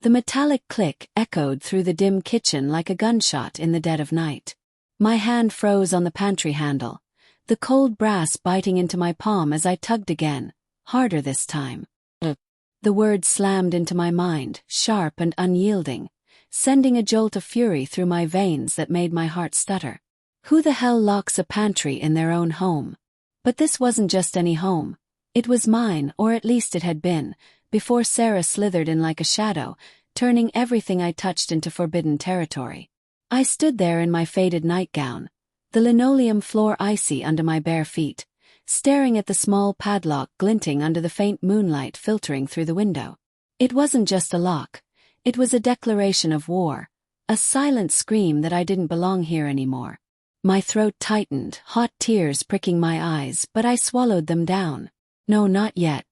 The metallic click echoed through the dim kitchen like a gunshot in the dead of night. My hand froze on the pantry handle, the cold brass biting into my palm as I tugged again, harder this time. The words slammed into my mind, sharp and unyielding, sending a jolt of fury through my veins that made my heart stutter. Who the hell locks a pantry in their own home? But this wasn't just any home. It was mine, or at least it had been, before Sarah slithered in like a shadow, turning everything I touched into forbidden territory. I stood there in my faded nightgown, the linoleum floor icy under my bare feet, staring at the small padlock glinting under the faint moonlight filtering through the window. It wasn't just a lock. It was a declaration of war, a silent scream that I didn't belong here anymore. My throat tightened, hot tears pricking my eyes, but I swallowed them down. No, not yet.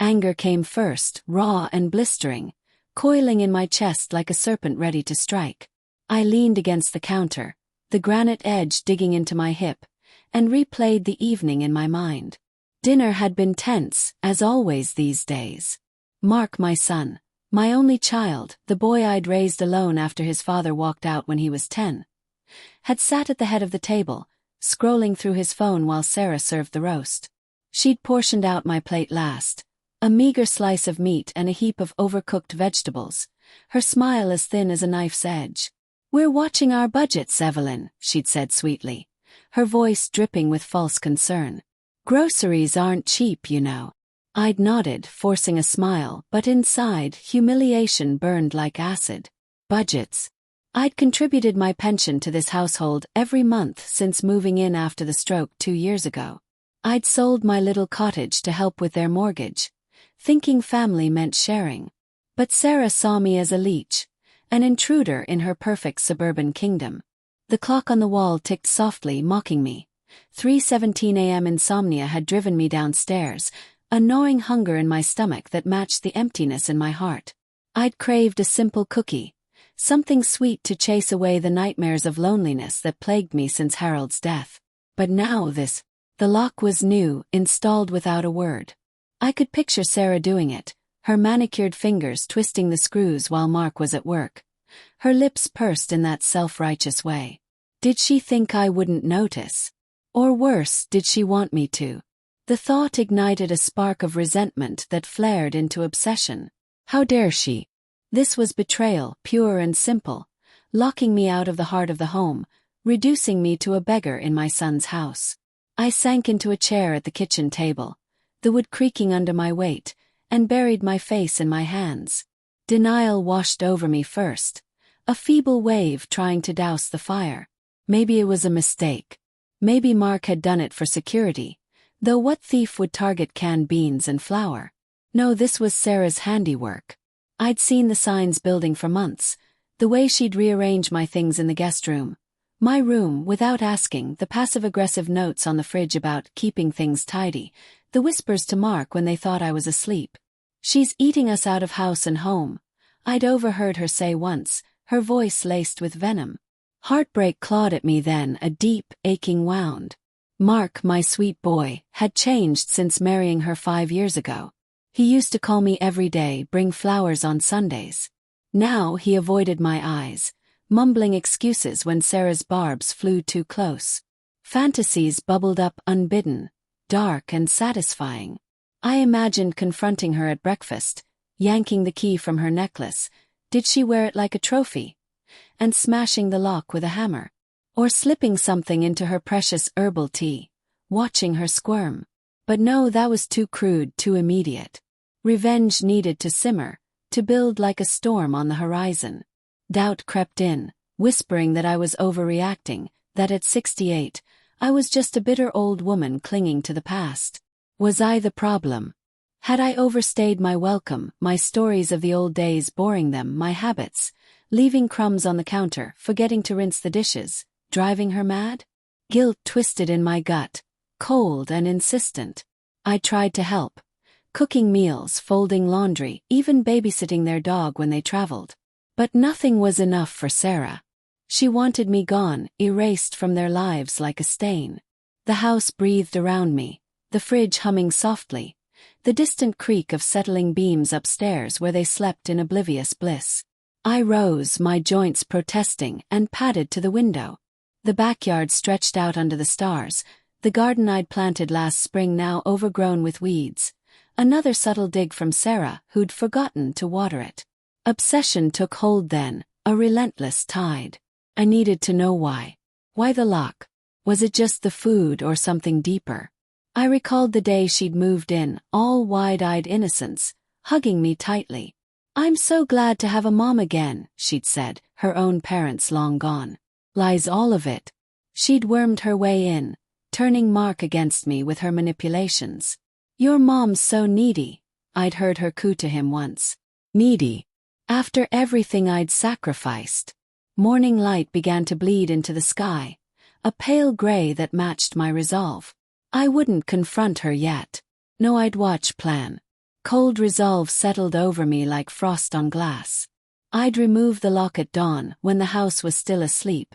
Anger came first, raw and blistering, coiling in my chest like a serpent ready to strike. I leaned against the counter, the granite edge digging into my hip, and replayed the evening in my mind. Dinner had been tense, as always these days. Mark, my son, my only child, the boy I'd raised alone after his father walked out when he was 10, had sat at the head of the table, scrolling through his phone while Sarah served the roast. She'd portioned out my plate last, a meager slice of meat and a heap of overcooked vegetables, her smile as thin as a knife's edge. "We're watching our budgets, Evelyn," she'd said sweetly, her voice dripping with false concern. "Groceries aren't cheap, you know." I'd nodded, forcing a smile, but inside, humiliation burned like acid. Budgets. I'd contributed my pension to this household every month since moving in after the stroke 2 years ago. I'd sold my little cottage to help with their mortgage, thinking family meant sharing. But Sarah saw me as a leech, an intruder in her perfect suburban kingdom. The clock on the wall ticked softly, mocking me. 3:17 a.m. insomnia had driven me downstairs, a gnawing hunger in my stomach that matched the emptiness in my heart. I'd craved a simple cookie, something sweet to chase away the nightmares of loneliness that plagued me since Harold's death. But now this. The lock was new, installed without a word. I could picture Sarah doing it, her manicured fingers twisting the screws while Mark was at work, her lips pursed in that self-righteous way. Did she think I wouldn't notice? Or worse, did she want me to? The thought ignited a spark of resentment that flared into obsession. How dare she? This was betrayal, pure and simple, locking me out of the heart of the home, reducing me to a beggar in my son's house. I sank into a chair at the kitchen table, the wood creaking under my weight, and buried my face in my hands. Denial washed over me first, a feeble wave trying to douse the fire. Maybe it was a mistake. Maybe Mark had done it for security, though what thief would target canned beans and flour? No, this was Sarah's handiwork. I'd seen the signs building for months, the way she'd rearrange my things in the guest room. My room, without asking, the passive-aggressive notes on the fridge about keeping things tidy, the whispers to Mark when they thought I was asleep. "She's eating us out of house and home," I'd overheard her say once, her voice laced with venom. Heartbreak clawed at me then, a deep, aching wound. Mark, my sweet boy, had changed since marrying her 5 years ago. He used to call me every day, bring flowers on Sundays. Now he avoided my eyes, mumbling excuses when Sarah's barbs flew too close. Fantasies bubbled up unbidden, dark and satisfying. I imagined confronting her at breakfast, yanking the key from her necklace, did she wear it like a trophy, and smashing the lock with a hammer, or slipping something into her precious herbal tea, watching her squirm. But no, that was too crude, too immediate. Revenge needed to simmer, to build like a storm on the horizon. Doubt crept in, whispering that I was overreacting, that at 68, I was just a bitter old woman clinging to the past. Was I the problem? Had I overstayed my welcome, my stories of the old days boring them, my habits, leaving crumbs on the counter, forgetting to rinse the dishes, driving her mad? Guilt twisted in my gut, cold and insistent. I tried to help, cooking meals, folding laundry, even babysitting their dog when they traveled. But nothing was enough for Sarah. She wanted me gone, erased from their lives like a stain. The house breathed around me, the fridge humming softly, the distant creak of settling beams upstairs where they slept in oblivious bliss. I rose, my joints protesting, and padded to the window. The backyard stretched out under the stars, the garden I'd planted last spring now overgrown with weeds. Another subtle dig from Sarah, who'd forgotten to water it. Obsession took hold then, a relentless tide. I needed to know why. Why the lock? Was it just the food or something deeper? I recalled the day she'd moved in, all wide-eyed innocence, hugging me tightly. "I'm so glad to have a mom again," she'd said, her own parents long gone. Lies all of it. She'd wormed her way in, turning Mark against me with her manipulations. "Your mom's so needy," I'd heard her coo to him once. Needy. After everything I'd sacrificed. Morning light began to bleed into the sky, a pale gray that matched my resolve. I wouldn't confront her yet. No, I'd watch, plan. Cold resolve settled over me like frost on glass. I'd remove the lock at dawn when the house was still asleep,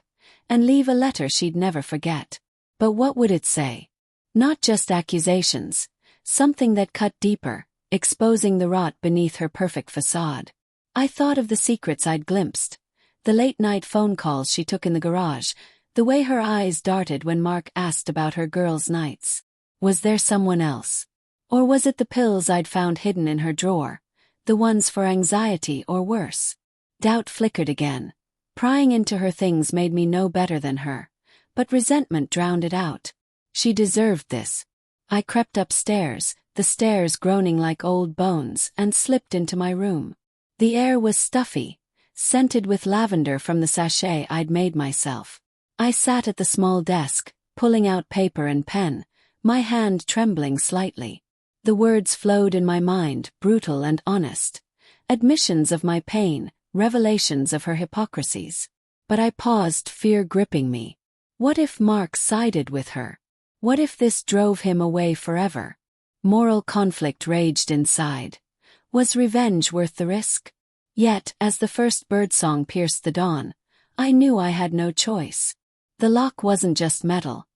and leave a letter she'd never forget. But what would it say? Not just accusations, something that cut deeper, exposing the rot beneath her perfect facade. I thought of the secrets I'd glimpsed, the late-night phone calls she took in the garage, the way her eyes darted when Mark asked about her girls' nights. Was there someone else? Or was it the pills I'd found hidden in her drawer, the ones for anxiety or worse? Doubt flickered again. Prying into her things made me no better than her, but resentment drowned it out. She deserved this. I crept upstairs, the stairs groaning like old bones, and slipped into my room. The air was stuffy, scented with lavender from the sachet I'd made myself. I sat at the small desk, pulling out paper and pen, my hand trembling slightly. The words flowed in my mind, brutal and honest. Admissions of my pain, revelations of her hypocrisies. But I paused, fear gripping me. What if Mark sided with her? What if this drove him away forever? Moral conflict raged inside. Was revenge worth the risk? Yet, as the first birdsong pierced the dawn, I knew I had no choice. The lock wasn't just metal.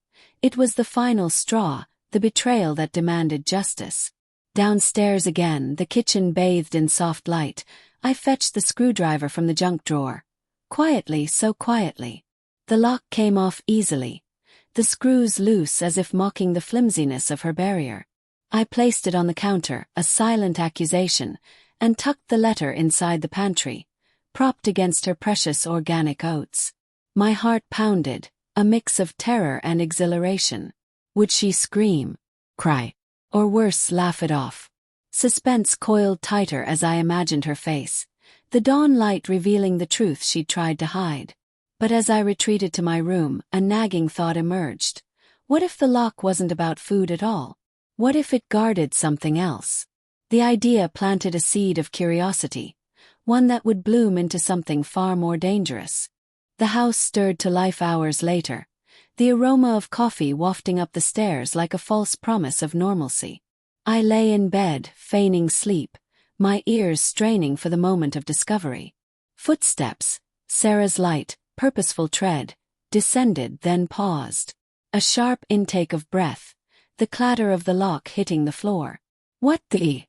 It was the final straw, the betrayal that demanded justice. Downstairs again, the kitchen bathed in soft light, I fetched the screwdriver from the junk drawer. Quietly, so quietly. The lock came off easily, the screws loose as if mocking the flimsiness of her barrier. I placed it on the counter, a silent accusation, and tucked the letter inside the pantry, propped against her precious organic oats. My heart pounded, a mix of terror and exhilaration. Would she scream, cry, or worse, laugh it off? Suspense coiled tighter as I imagined her face, the dawn light revealing the truth she'd tried to hide. But as I retreated to my room, a nagging thought emerged. What if the lock wasn't about food at all? What if it guarded something else? The idea planted a seed of curiosity, one that would bloom into something far more dangerous. The house stirred to life hours later, the aroma of coffee wafting up the stairs like a false promise of normalcy. I lay in bed, feigning sleep, my ears straining for the moment of discovery. Footsteps, Sarah's light, purposeful tread, descended then paused. A sharp intake of breath, the clatter of the lock hitting the floor. "What the?"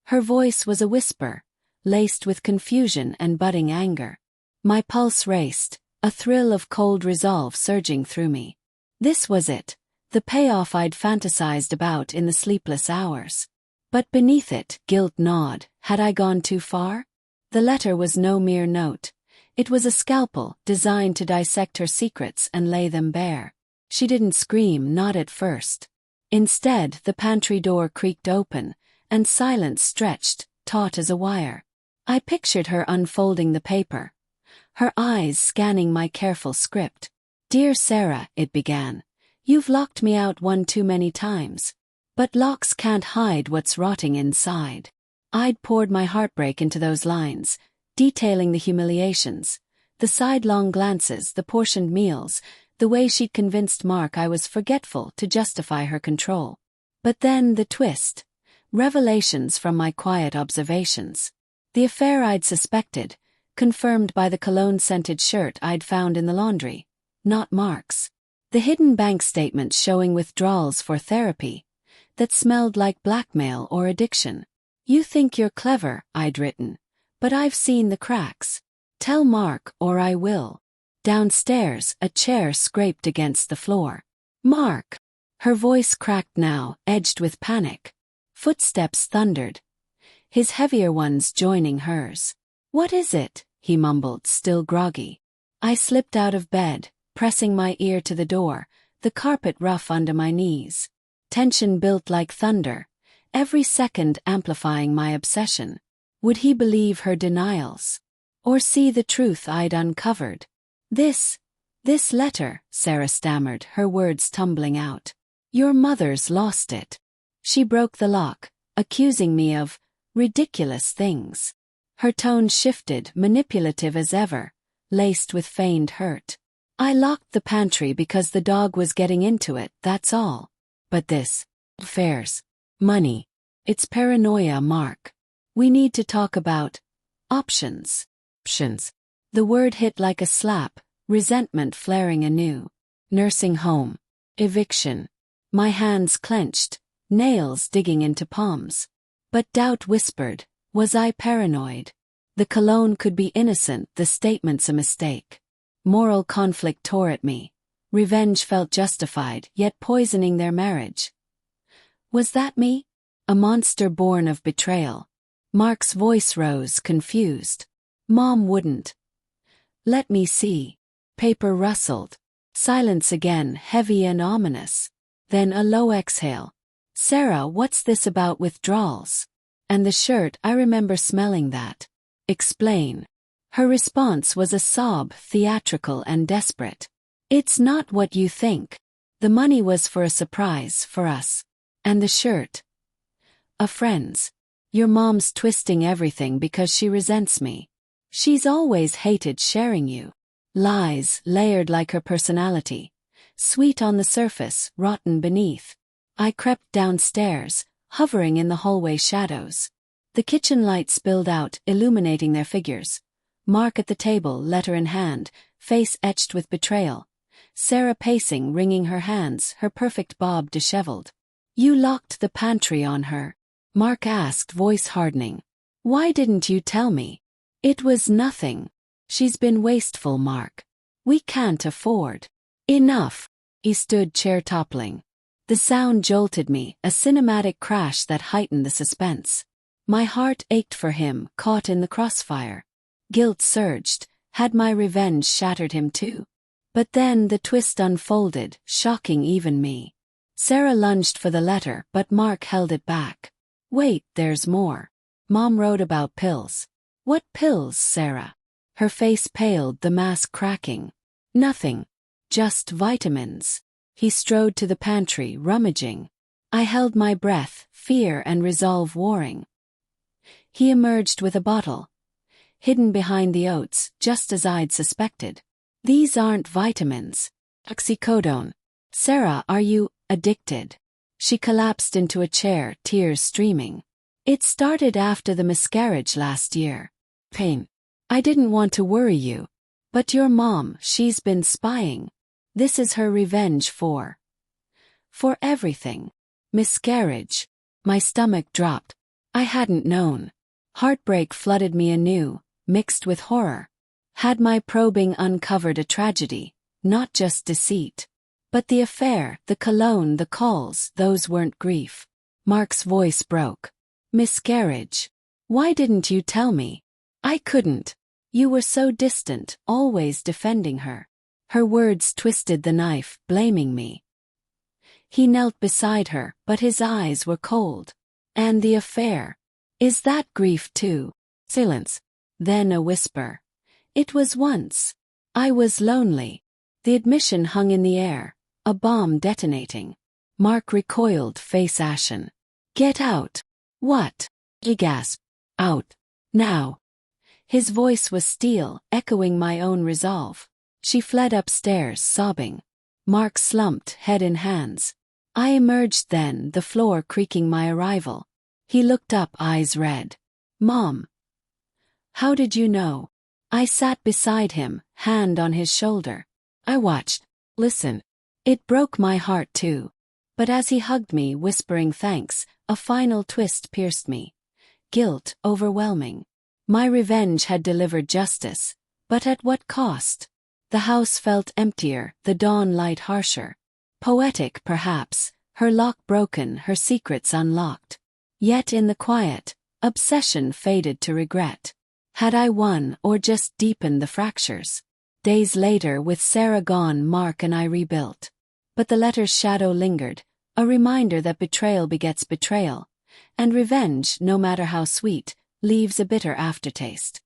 Her voice was a whisper, laced with confusion and budding anger. My pulse raced, a thrill of cold resolve surging through me. This was it, the payoff I'd fantasized about in the sleepless hours. But beneath it, guilt gnawed. Had I gone too far? The letter was no mere note. It was a scalpel designed to dissect her secrets and lay them bare. She didn't scream, not at first. Instead, the pantry door creaked open, and silence stretched, taut as a wire. I pictured her unfolding the paper, her eyes scanning my careful script. "Dear Sarah," it began, "you've locked me out one too many times. But locks can't hide what's rotting inside." I'd poured my heartbreak into those lines, detailing the humiliations, the sidelong glances, the portioned meals, the way she'd convinced Mark I was forgetful to justify her control. But then the twist. Revelations from my quiet observations. The affair I'd suspected, confirmed by the cologne-scented shirt I'd found in the laundry. Not Mark's. The hidden bank statements showing withdrawals for therapy. that smelled like blackmail or addiction. "You think you're clever," I'd written, "but I've seen the cracks. Tell Mark or I will." Downstairs, a chair scraped against the floor. "Mark!" Her voice cracked now, edged with panic. Footsteps thundered, his heavier ones joining hers. "What is it?" he mumbled, still groggy. I slipped out of bed, pressing my ear to the door, the carpet rough under my knees. Tension built like thunder, every second amplifying my obsession. Would he believe her denials? Or see the truth I'd uncovered? This letter," Sarah stammered, her words tumbling out. "Your mother's lost it. She broke the lock, accusing me of ridiculous things." Her tone shifted, manipulative as ever, laced with feigned hurt. "I locked the pantry because the dog was getting into it, that's all. But this affairs, money, it's paranoia, Mark. We need to talk about options." Options. The word hit like a slap, resentment flaring anew. Nursing home. Eviction. My hands clenched, nails digging into palms. But doubt whispered, was I paranoid? The cologne could be innocent, the statement's a mistake. Moral conflict tore at me. Revenge felt justified, yet poisoning their marriage. Was that me? A monster born of betrayal. Mark's voice rose, confused. "Mom wouldn't let me see." Paper rustled. Silence again, heavy and ominous. Then a low exhale. "Sarah, what's this about withdrawals? And the shirt, I remember smelling that. Explain." Her response was a sob, theatrical and desperate. "It's not what you think. The money was for a surprise for us. And the shirt? A friend's. Your mom's twisting everything because she resents me. She's always hated sharing you." Lies, layered like her personality. Sweet on the surface, rotten beneath. I crept downstairs, hovering in the hallway shadows. The kitchen light spilled out, illuminating their figures. Mark at the table, letter in hand, face etched with betrayal. Sarah pacing, wringing her hands, her perfect bob disheveled. "You locked the pantry on her?" Mark asked, voice hardening. "Why didn't you tell me?" "It was nothing. She's been wasteful, Mark. We can't afford." "Enough." He stood, chair toppling. The sound jolted me, a cinematic crash that heightened the suspense. My heart ached for him, caught in the crossfire. Guilt surged. Had my revenge shattered him too? But then the twist unfolded, shocking even me. Sarah lunged for the letter, but Mark held it back. "Wait, there's more. Mom wrote about pills." "What pills, Sarah?" Her face paled, the mask cracking. "Nothing. Just vitamins." He strode to the pantry, rummaging. I held my breath, fear and resolve warring. He emerged with a bottle. Hidden behind the oats, just as I'd suspected. "These aren't vitamins. Oxycodone." "Sarah, are you addicted?" She collapsed into a chair, tears streaming. "It started after the miscarriage last year. Pain. I didn't want to worry you. But your mom, she's been spying. This is her revenge for everything. Miscarriage." My stomach dropped. I hadn't known. Heartbreak flooded me anew, mixed with horror. Had my probing uncovered a tragedy, not just deceit? But the affair, the cologne, the calls, those weren't grief. Mark's voice broke. "Miscarriage. Why didn't you tell me?" "I couldn't. You were so distant, always defending her." Her words twisted the knife, blaming me. He knelt beside her, but his eyes were cold. "And the affair? Is that grief too?" Silence. Then a whisper. "It was once. I was lonely." The admission hung in the air, a bomb detonating. Mark recoiled, face ashen. "Get out." "What?" He gasped. "Out. Now." His voice was steel, echoing my own resolve. She fled upstairs, sobbing. Mark slumped, head in hands. I emerged then, the floor creaking my arrival. He looked up, eyes red. "Mom. How did you know?" I sat beside him, hand on his shoulder. I watched. Listen. It broke my heart too. But as he hugged me, whispering thanks, a final twist pierced me. Guilt overwhelming. My revenge had delivered justice, but at what cost? The house felt emptier, the dawn light harsher. Poetic, perhaps, her lock broken, her secrets unlocked. Yet in the quiet, obsession faded to regret. Had I won or just deepened the fractures? Days later, with Sarah gone, Mark and I rebuilt. But the letter's shadow lingered, a reminder that betrayal begets betrayal, and revenge, no matter how sweet, leaves a bitter aftertaste.